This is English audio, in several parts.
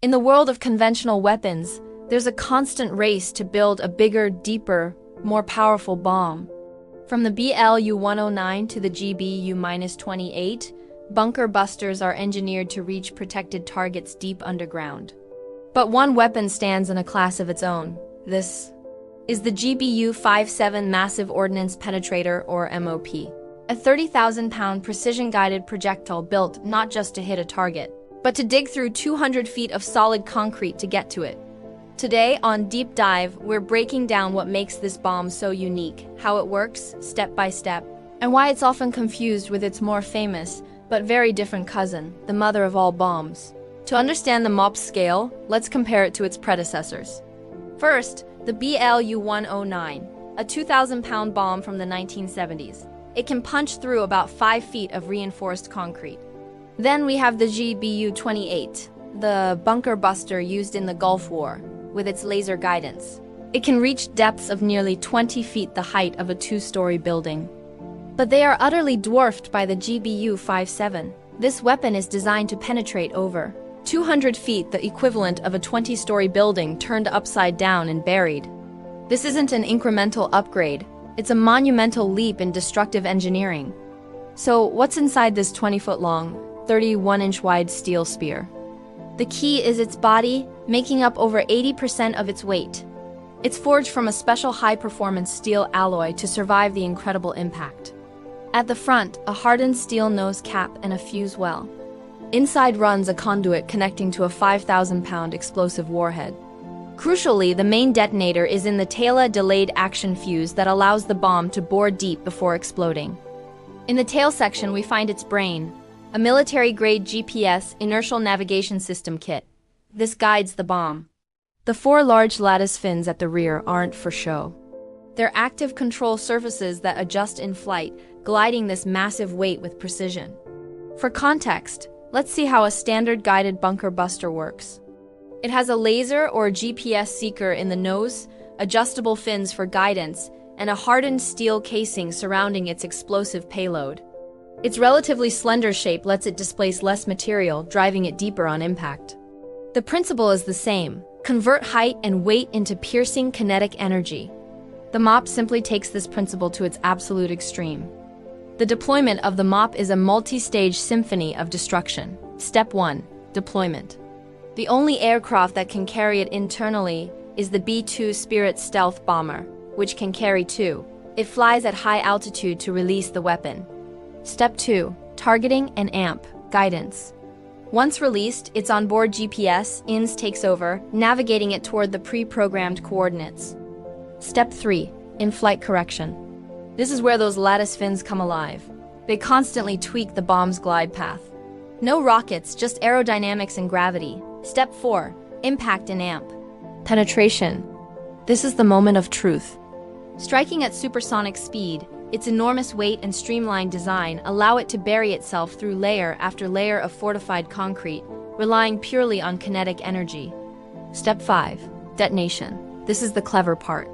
In the world of conventional weapons, there's a constant race to build a bigger, deeper, more powerful bomb. From the BLU-109 to the GBU-28, bunker busters are engineered to reach protected targets deep underground. But one weapon stands in a class of its own. This is the GBU-57 Massive Ordnance Penetrator, or MOP. A 30,000-pound precision-guided projectile built not just to hit a target, but to dig through 200 feet of solid concrete to get to it. Today on Deep Dive, we're breaking down what makes this bomb so unique, how it works, step by step, and why it's often confused with its more famous, but very different cousin, the mother of all bombs. To understand the MOP's scale, let's compare it to its predecessors. First, the BLU-109, a 2,000-pound bomb from the 1970s. It can punch through about 5 feet of reinforced concrete. Then we have the GBU-28, the bunker buster used in the Gulf War, with its laser guidance. It can reach depths of nearly 20 feet, the height of a 2-story building. But they are utterly dwarfed by the GBU-57. This weapon is designed to penetrate over 200 feet, the equivalent of a 20-story building turned upside down and buried. This isn't an incremental upgrade. It's a monumental leap in destructive engineering. So what's inside this 20-foot-long, 31-inch-wide steel spear? The key is its body, making up over 80% of its weight. It's forged from a special high-performance steel alloy to survive the incredible impact. At the front, a hardened steel nose cap and a fuse well. Inside runs a conduit connecting to a 5,000-pound explosive warhead. Crucially, the main detonator is in the tail delayed action fuse that allows the bomb to bore deep before exploding. In the tail section, we find its brain, a military-grade GPS inertial navigation system kit. This guides the bomb. The 4 large lattice fins at the rear aren't for show. They're active control surfaces that adjust in flight, gliding this massive weight with precision. For context, let's see how a standard guided bunker buster works. It has a laser or GPS seeker in the nose, adjustable fins for guidance, and a hardened steel casing surrounding its explosive payload. Its relatively slender shape lets it displace less material, driving it deeper on impact. The principle is the same: convert height and weight into piercing kinetic energy. The MOP simply takes this principle to its absolute extreme. The deployment of the MOP is a multi-stage symphony of destruction. Step 1. Deployment. The only aircraft that can carry it internally is the B-2 Spirit stealth bomber, which can carry 2. It flies at high altitude to release the weapon. Step 2. Targeting and AMP guidance. Once released, its onboard GPS, INS, takes over, navigating it toward the pre-programmed coordinates. Step 3. In-flight correction. This is where those lattice fins come alive. They constantly tweak the bomb's glide path. No rockets, just aerodynamics and gravity. Step 4. Impact and AMP. Penetration. This is the moment of truth. Striking at supersonic speed, its enormous weight and streamlined design allow it to bury itself through layer after layer of fortified concrete, relying purely on kinetic energy. Step 5. Detonation. This is the clever part.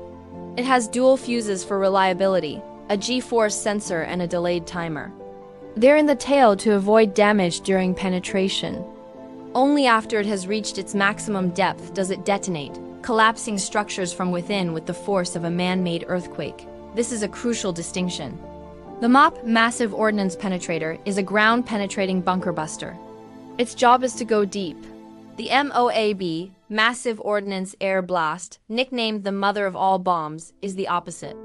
It has dual fuses for reliability, a G-force sensor and a delayed timer. They're in the tail to avoid damage during penetration. Only after it has reached its maximum depth does it detonate, collapsing structures from within with the force of a man-made earthquake. This is a crucial distinction. The MOP Massive Ordnance Penetrator is a ground-penetrating bunker buster. Its job is to go deep. The MOAB, Massive Ordnance Air Blast, nicknamed the mother of all bombs, is the opposite.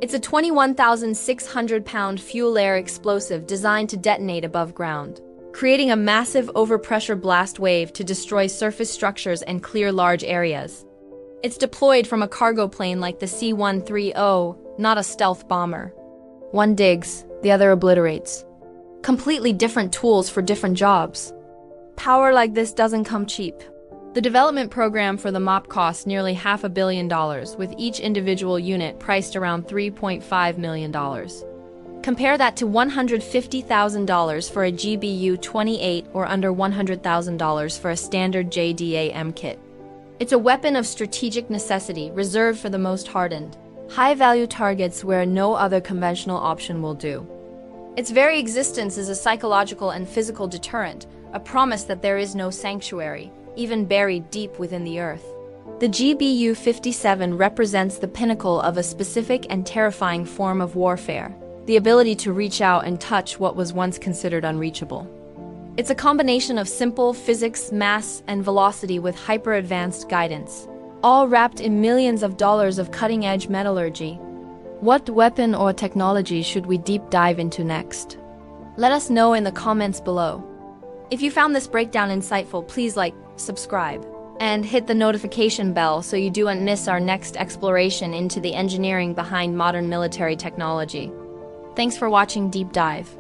It's a 21,600-pound fuel-air explosive designed to detonate above ground, creating a massive overpressure blast wave to destroy surface structures and clear large areas. It's deployed from a cargo plane like the C-130, not a stealth bomber. One digs, the other obliterates. Completely different tools for different jobs. Power like this doesn't come cheap. The development program for the MOP cost nearly $500 million, with each individual unit priced around $3.5 million. Compare that to $150,000 for a GBU-28 or under $100,000 for a standard JDAM kit. It's a weapon of strategic necessity, reserved for the most hardened, high-value targets where no other conventional option will do. Its very existence is a psychological and physical deterrent, a promise that there is no sanctuary, even buried deep within the earth. The GBU-57 represents the pinnacle of a specific and terrifying form of warfare, the ability to reach out and touch what was once considered unreachable. It's a combination of simple physics, mass, and velocity with hyper-advanced guidance, all wrapped in millions of dollars of cutting-edge metallurgy. What weapon or technology should we deep dive into next? Let us know in the comments below. If you found this breakdown insightful, please like, subscribe, and hit the notification bell so you don't miss our next exploration into the engineering behind modern military technology. Thanks for watching Deep Dive.